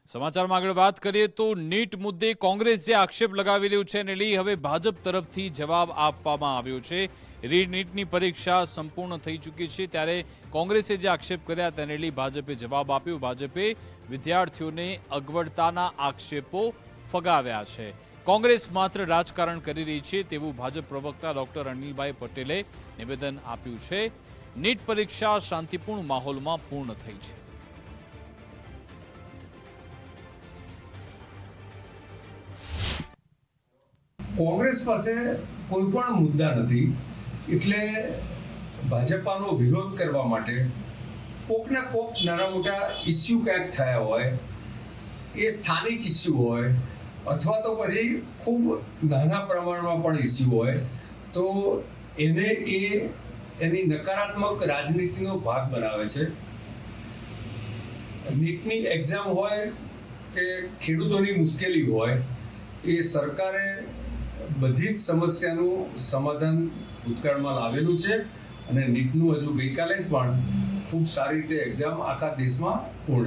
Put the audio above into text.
સમાચારમાં આગળ વાત કરીએ તો નીટ મુદ્દે કોંગ્રેસ જે આક્ષેપ લગાવી રહ્યું છે એને લઈ હવે ભાજપ તરફથી જવાબ આપવામાં આવ્યો છે। નીટની પરીક્ષા સંપૂર્ણ થઈ ચૂકી છે ત્યારે કોંગ્રેસે જે આક્ષેપ કર્યા તેને લઈ ભાજપે જવાબ આપ્યો। ભાજપે વિદ્યાર્થીઓને અગવડતાના આક્ષેપો ફગાવ્યા છે। કોંગ્રેસ માત્ર રાજકારણ કરી રહી છે તેવું ભાજપ પ્રવક્તા ડોક્ટર અનિલભાઈ પટેલે નિવેદન આપ્યું છે। નીટ પરીક્ષા શાંતિપૂર્ણ માહોલમાં પૂર્ણ થઈ છે। કોંગ્રેસ પાસે કોઈ પણ મુદ્દા નથી એટલે ભાજપાનો વિરોધ કરવા માટે કોકના કોક નાના મોટા ઇસ્યુ ક્યાંક થયા હોય એ સ્થાનિક ઇસ્યુ હોય અથવા તો પછી ખૂબ નાના પ્રમાણમાં પણ ઇસ્યુ હોય તો એને એની નકારાત્મક રાજનીતિનો ભાગ બનાવે છે। નીટની એક્ઝામ હોય કે ખેડૂતોની મુશ્કેલી હોય એ સરકારે બધી જ સમસ્યાનું સમાધાન ભૂતકાળમાં લાવેલું છે અને નીટનું હજુ ગઈકાલે જ પણ ખૂબ સારી રીતે એક્ઝામ આખા દેશમાં પૂર્ણ